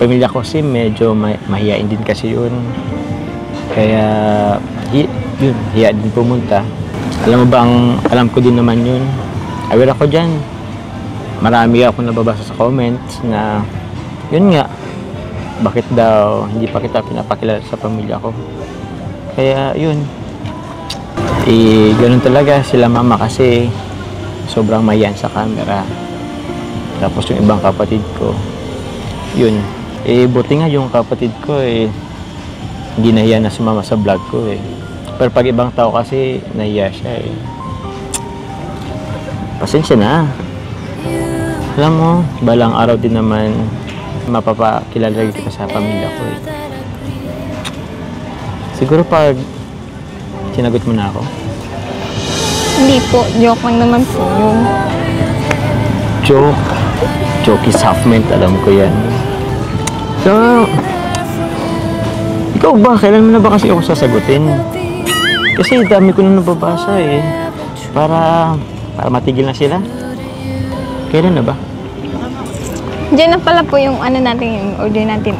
pamilya ko kasi medyo mahiyain din kasi yun. Kaya yun, hiya din pumunta. Alam mo ba, alam ko din naman yun. Aware ako dyan. Marami ako nababasa sa comments na yun nga, bakit daw hindi pa kita pinapakilala sa pamilya ko. Kaya yun, ganun talaga sila mama kasi sobrang mahiyan sa camera. Tapos yung ibang kapatid ko, yun, buti nga yung kapatid ko hindi nahiya na sumama sa vlog ko Pero pag ibang tao kasi nahiya siya Pasensya na. Alam mo, balang araw din naman mapapakilala kita sa pamilya ko Siguro pag sinagot mo na ako? Hindi po, joke lang naman po yun. Joke? Joke is half meant, alam ko yan. So, ikaw ba? Kailan mo na ba kasi ako sasagutin? Kasi dami ko na nababasa Para matigil na sila. Kailan na ba? Diyan na pala po yung natin, yung order natin.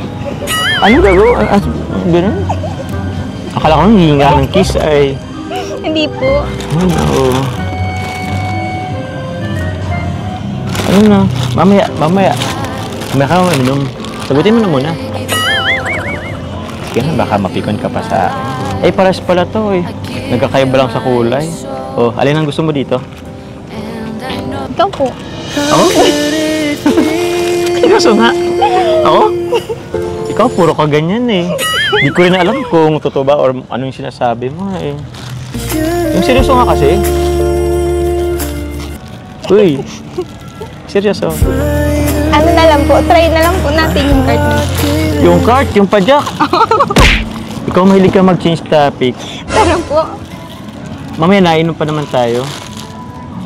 Ano gagawin? Ganun? Akala ko hihinga ng kiss Hindi po. Ano? Ano na? Mamaya ka uminom. Sagutin mo na muna. Kaya baka mapikon ka pa sa pares pala to Nagkakaiba lang sa kulay. Oh, alin ang gusto mo dito? Ikaw po. Ako? Seryoso nga? Ako? Ikaw, puro ka ganyan Hindi ko rin alam kung totoo ba or anong sinasabi mo Yung seryoso nga kasi. Uy. Seryoso. Ano na lang po, try na lang po natin yung cart niyo. Yung cart, yung padyak. Ikaw mahilig ka mag-change topic. Tara po. Mamaya nainom pa naman tayo.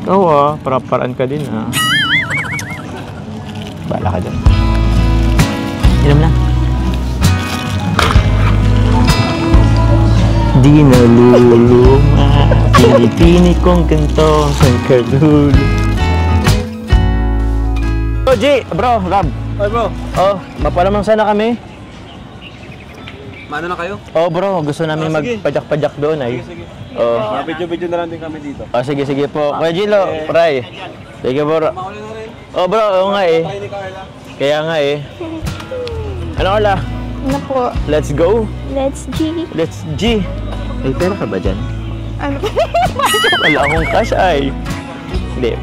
Ikaw para-paraan ka din Bahala ka dyan. Inom na. Di naluluma, pinipini kong gantong sa kalulo. Oh, G! Bro, Rob. Ay bro, Oh, mapalamang sana kami. maano na kayo? Oh bro, gusto namin sige. magpadyak-padyak doon ay. Sige. Oh. Video-video na lang din kami dito. Oh, sige po. Kuya Gilo, Pray. Sige bro. Oh bro, oo nga eh. Kaya nga eh. Ano Carla? Ano po? Let's go. Let's G. Let's G. May pera ka ba dyan? Ano? Wala akong cash ay. Hindi,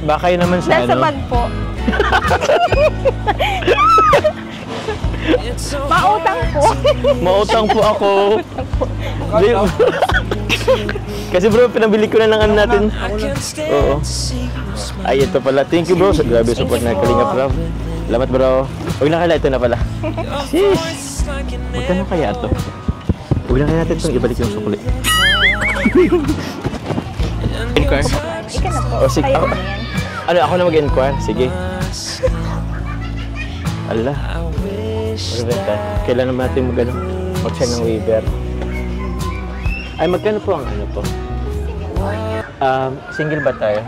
baka yun naman sa Nasa bag po. Mautang po. Mautang po ako. Di, kasi bro, pinabili ko na ng ano natin. Oo. Ay, ito pala. Thank you bro. Grabe support na Kalingap Rob. Salamat bro. Huwag na kaya, ito na pala. Sheesh. Magkano kaya ito? Huwag na kaya natin itong ibalik yung sukli. Inquire? Ika na po. O, sige. Kayo Ako, na yan. ano, ako na mag-inquire? Sige. Ala. Magbenta. Kailan naman natin mag-share ng waiver? Ay, magkano po ang ano po? Single ba tayo?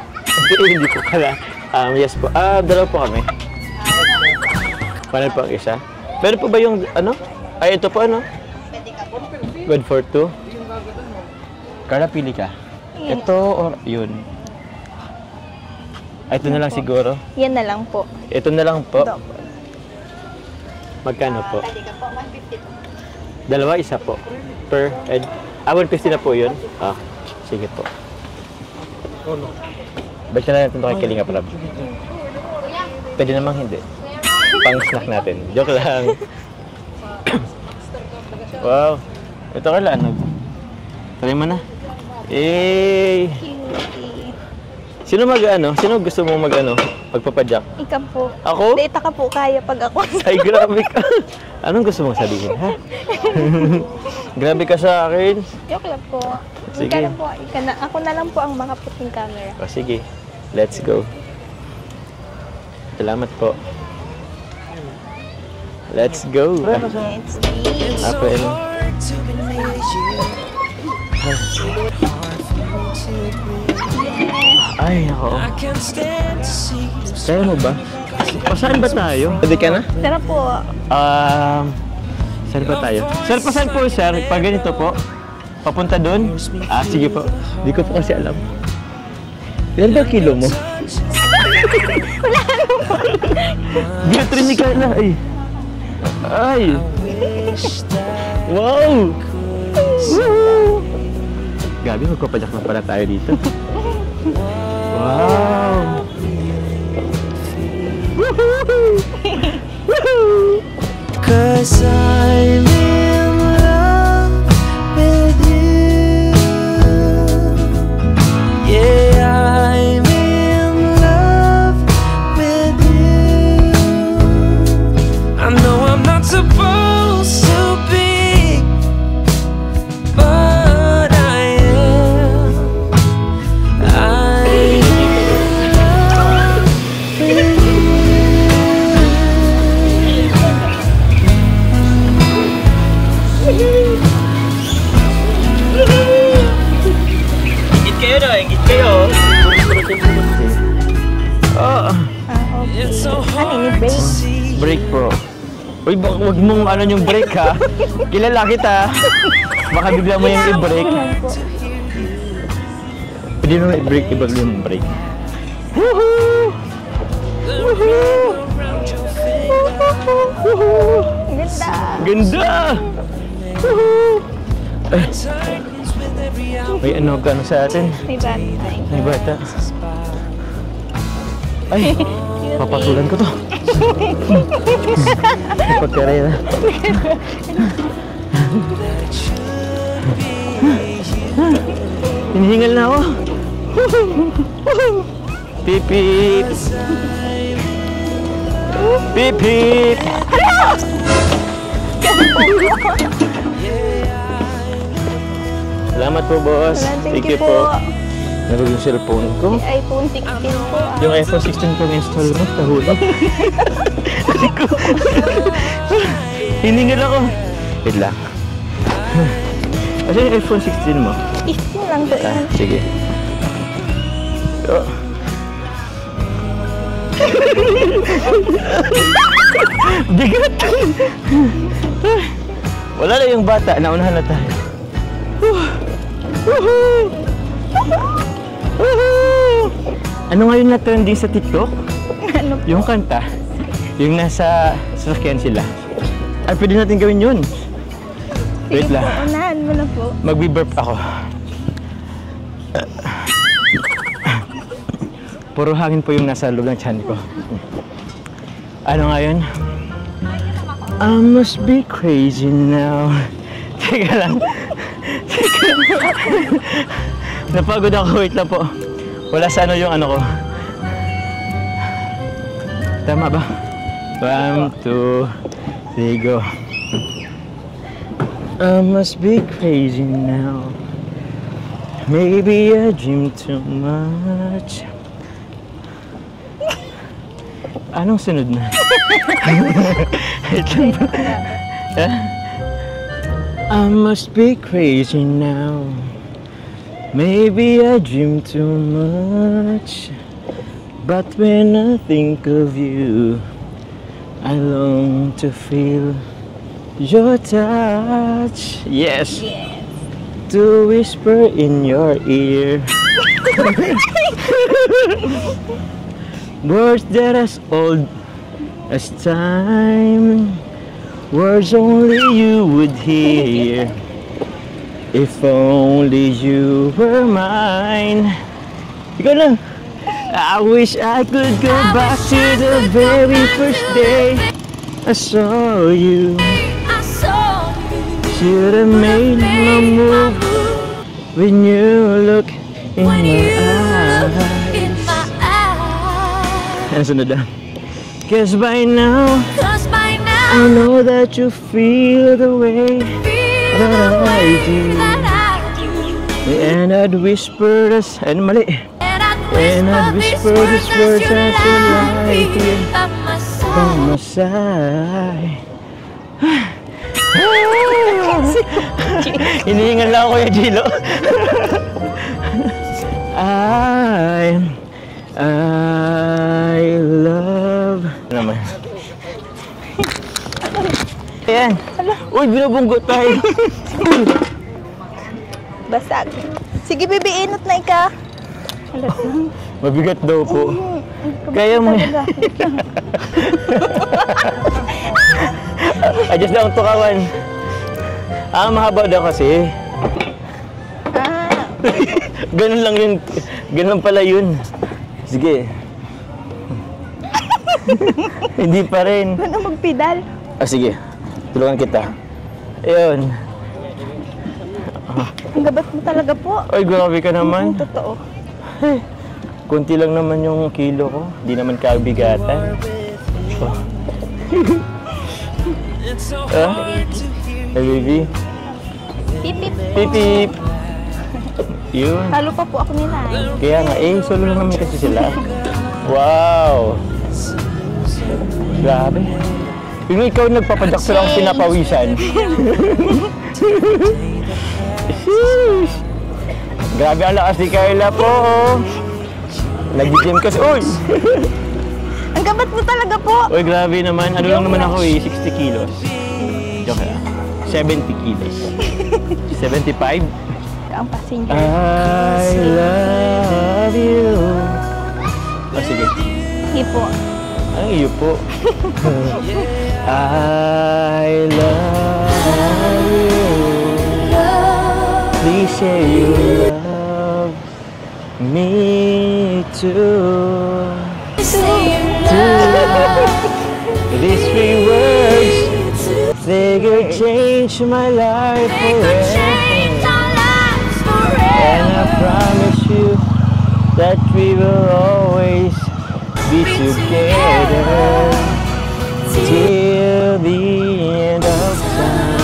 Hindi po pala. Yes po. Dalawa po kami. Paano po ang isa? Pero po ba yung ano? Ay, ito po ano? Good for two? Carla, pili ka. Ito or yun? Ay, ito na lang siguro. Yan na lang po. Ito na lang po. Magkano po? Dalawa, isa po. Per head. 150 na po yun? Sige po. Ba't na natin ito kay Kalingap Rob? Pwede namang hindi. Pang-snack natin. Joke lang. Wow. Ito Carla, ano? Try mo na. Eh. Sino Sino gusto mo magpapadyak? Ikaw po. Ako? Data ka po kaya pag ako. Ay, grabe ka. Anong gusto mong sabihin, ha? Grabe ka sa akin. Joke lang po. Sige. Ako na lang po ang makaputing camera. O, sige. Let's go. Salamat po. Let's go. Let's eat. Apple. Ay, ako. Kaya mo ba? Saan ba tayo? Pwede ka na? Tara po. Saan ba tayo? Sir, pasan po, sir? Pag ganito po, papunta doon? Sige po. Hindi ko po kasi alam. Ilan ba kilo mo? Wala naman. Gatrin ni Carla. Ay. Wow! Woo! Gabi, magpapadyak na pala tayo dito. Wow! Cause I'm in love with you. Yeah, I'm in love with you. I know I'm not supposed to be, but I am. I'm in love with you. Ingit kayo na, ingit kayo. Okay. Ano yung break? Break bro. Uy, wag mong yung break ha. Kilala kita. Baka bigla mo yung i-break. Pwede mo i-break, ibag yung break. Woohoo! Woohoo! Woohoo! Ganda! Ganda! Woohoo! May gano'n sa atin? May bata. May bata. Ay, papatulan ko to. Pagkaraya na. Hinihingal na ako. Beep, beep. Beep, beep. Salamat po, boss. Thank you po. Nalog yung cellphone ko. iPhone 16 po. Yung iPhone 16 kong install mo, tahulog. Hiningal ako. Wait lang. Ano yung iPhone 16 mo? 16 lang po. Sige. Oh. Bigat! Wala na yung bata. Naunahan na tayo. Ano ngayon na trending sa TikTok? Ano po? Yung kanta. Yung nasa sasakyan sila. Ay, pwede natin gawin yun. Wait Sige lang. po, unahan mo na po. Magbi-burp ako. Puro hangin po yung nasa loob ng tiyan ko. Ano nga yun? I must be crazy now. Teka lang. Napagod ako. Wait lang po. Wala sa ano yung ano ko. Tama ba? 1, 2, 3, go. I must be crazy now. Maybe I dream too much. Anong sunod na? I must be crazy now. Maybe I dream too much. But when I think of you, I long to feel your touch. Yes. To whisper in your ear. Words that as old as time. Words only you would hear. If only you were mine. Ikaw lang. I wish I could go back to the very first day I saw you. Should have made my move when you look in my eyes. Ano sunod na? Cause by now I know that you feel the way that I do. And I'd whisper this, ano mali? And I'd whisper these words as you lie here by my side. Hinihingal lang ako yung Gilo. I love... Ano naman? Ayan. Uy, binubunggot tayo. Basag. Sige, baby, inot na ika. Mabigat daw po. Kaya mo. Adjust lang tukawan. Mahaba daw kasi. Ganun lang yun. Ganun pala yun. Sige. Hindi pa rin. Ano magpedal? Sige. Tulungan kita. Ayun. Ang gabat mo talaga po. Ay, grabe ka naman. Totoo. Kunti lang naman yung kilo ko. Hindi naman kabigatan. Hey, baby. Pip, pip. Pip, pip. Yun. Halo pa po ako nila eh. Kaya nga, solo lang naman kasi sila. Wow! Grabe. Yung ikaw nagpapadyak sa lang pinapawisan. Grabe ang lakas ni Carla po. Nag-gym kasi. Uy! Ang gabat mo talaga po. Uy, grabe naman. Ano lang naman ako 60 kilos. Joke lang. 70 kilos. 75? Ang passenger. I love you. Sige. Hipo. Ang iyo po. I love you. Please say you love me too. These 3 words, they could change my life forever. And I promise you, that we will always be together till the end of time.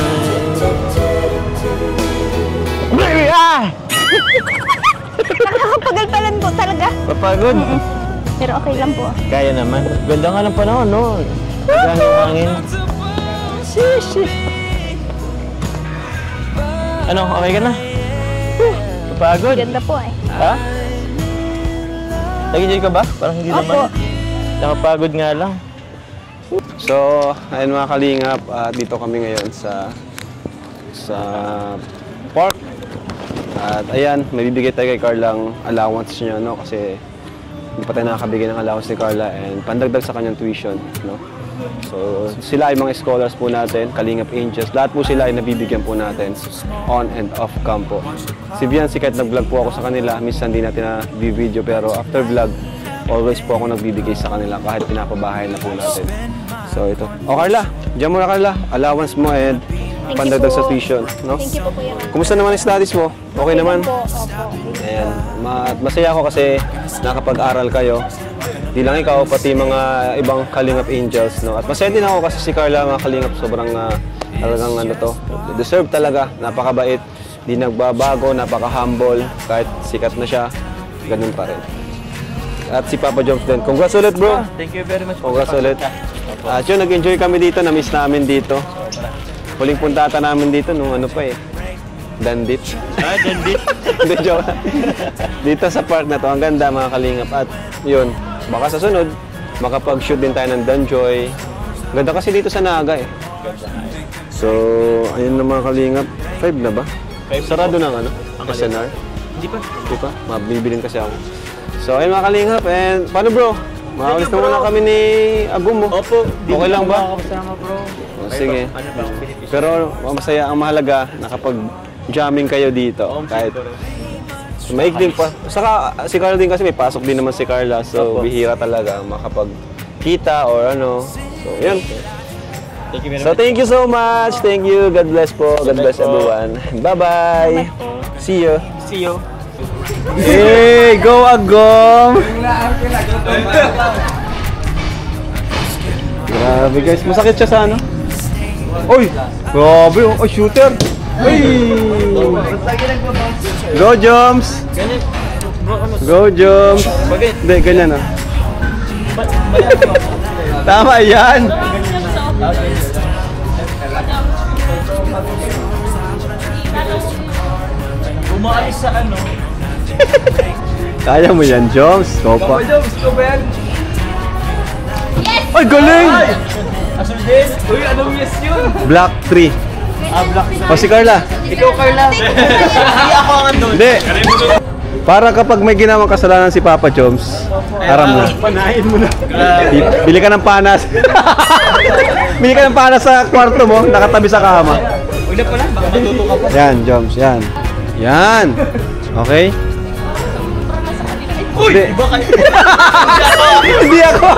Baby, Nakakapagalitan po talaga. Papagod? Pero okay lang po. Kaya naman. Ganda nga ng panahon, no? Hangin. Shish. Ano, okay ka na? Papagod? Ganda po eh. Ha? Nag-enjoy ka ba? Parang hindi naman. Nakapagod nga lang. So, ayun mga kalingap, dito kami ngayon sa park. At ayan, may bibigay tayo kay Carla ang allowance niya, no? Kasi hindi pa tayo nakakabigay ng allowance ni Carla and pandagdag sa kanyang tuition, no? So, sila ay mga scholars po natin, Kalingap Angels. Lahat po sila ay nabibigyan po natin on and off cam po. Si Viancy, kahit nag-vlog po ako sa kanila, minsan hindi natin na-video, pero after vlog, always po ako nagbibigay sa kanila kahit pinapabahay na po natin. So, ito. O Carla, diyan muna Carla. Allowance mo and pandagdag sa tuition, no? Thank you po, Kuya. Kumusta naman ang studies mo? Okay naman? Opo. Ayan. Masaya ako kasi nakapag-aral kayo. Di lang ikaw, pati mga ibang Kalingap Angels, no? At masaya din ako kasi si Carla, mga Kalingap, sobrang talagang ano to. Deserve talaga. Napakabait. Di nagbabago, napaka-humble. Kahit sikat na siya, ganun pa rin. At si Papa Joms din. Congrats ulit, bro. Thank you very much. Congrats ulit. At yun, nag-enjoy kami dito. Na-miss namin dito. Huling puntata namin dito nung ano pa eh. Dandit. Dandit? Hindi, joke. Dito sa park na to, ang ganda mga Kalingap. At yun, baka sa sunod, makapag-shoot din tayo ng Danjoy. Ganda kasi dito sa Naga eh. So, ayun na mga Kalingap. 5 na ba? Sarado ng ano? SNR? Hindi pa. Hindi pa? Mabibilin kasi ako. So, ayun mga Kalingap. And paano bro? Maalis na muna kami ni Agum mo. Opo. Okay lang ba? Kasama bro. Sige. Pero masaya, ang mahalaga, nakapag-jamming kayo dito. Kahit maigling pa. Saka si Carla din kasi may pasok din naman si Carla. So, bihira talaga makapagkita or ano. So, yun. So, thank you so much. Thank you. God bless po. God bless everyone. Bye-bye. See you. See you. Hey, go Agum! Grabe guys, masakit siya sa ano? Uy! Grabe oh! Ay, shooter! Uy! Go Joms! Go Joms! Hindi, ganyan oh. Tama yan! Umaalis sa ano? Kaya mo yan, Joms. Kopa. Joms, ikaw ba yan? Ay, galing! Asul din? Uy, anong yes yun? Black 3. Black 3. O si Carla. Ikaw, Carla. Hindi ako ang andun. Hindi. Para kapag may ginawang kasalanan si Papa Joms, aram mo. Panahin mo na. Bili ka ng panas. Bili ka ng panas sa kwarto mo, nakatabi sa kama. Uy, pala, baka matuto ka pa. Yan, Joms, yan. Yan. Okay? Uy, iba kayo. Hindi ako.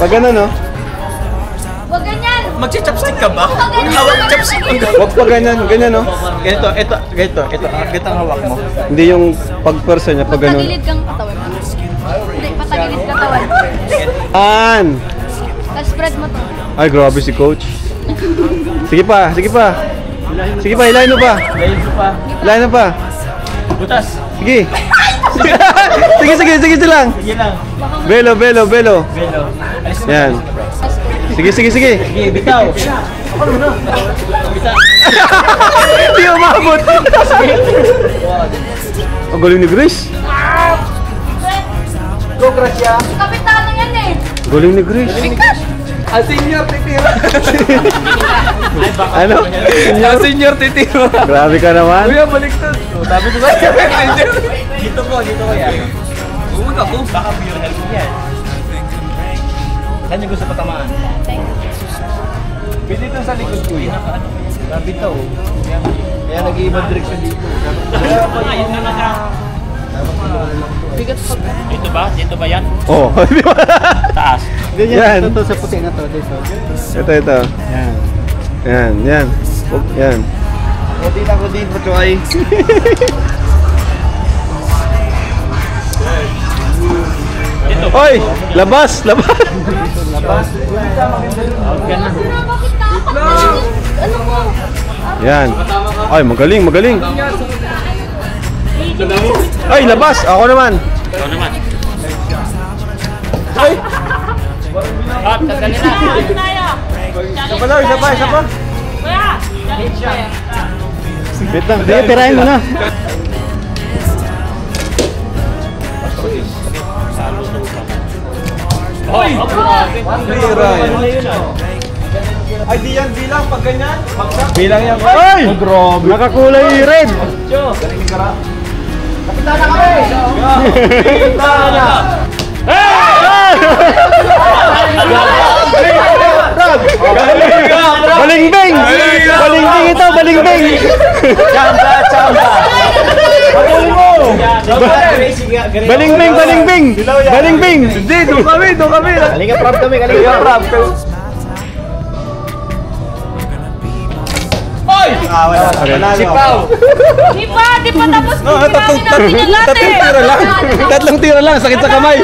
Pag gano'n, no? Huwag ganyan! Magsi-chopstick ka ba? Hawak chopstick ko. Huwag pa ganyan, ganyan, no? Ganito ang hawak mo. Hindi yung pag-person niya, pag gano'n. Patagilid kang katawan. Hindi, patagilid katawan. An! Tapos spread mo to. Ay, grabe si Coach. Sige pa, sige pa. Sige pa, hilahin mo pa. Hilahin mo pa. Butas. Sige. Sige lang. Sige lang. Belo. Belo. Yan. Sige. Sige, bitaw. Ano na? Bitaw. Hindi umabot. Ang galing ni Grace. Go, Gracia. Kapitano yan eh. Galing ni Grace. Ang senior titira. Ano? Ang senior titira. Grabe ka naman. Kuya, baliktad. Sabi ko ba? Dito ko yan. Huwag ako. Baka po yung help yan. Saan niyo gusto patamaan? Pwede ito sa likod ko yan. Grabe ito. Kaya nag-iibang direksyon dito. Ayun na lang. Dito ba? Dito ba yan? Oo. Taas. Yan. Ito sa puti na to. Dito. Ito. Yan. O, di lang ko din po, Choy. Hoy! Labas! Labas! Yan. Ay, magaling, magaling. Ay, labas! Ako naman. Ay! Isa pa daw, isa pa, isa pa. Wait lang, sige, tirahin mo na. Ay! Tira yan. Ay, di yan bilang pag ganyan? Bilang yan. Ay! Nakakulay red! Galing ka ra. Kapita na kami! Kapita na! Balingbing! Balingbing ito, balingbing! Chamba, chamba! Patuloy mo! Balingbing, balingbing! Balingbing! Hindi, doon kami, doon kami! Kalinga prab kami, kalinga prab! Oy! Si Pao! Di pa tapos kung natin natin! Tatlong tira lang, sakit sa kamay!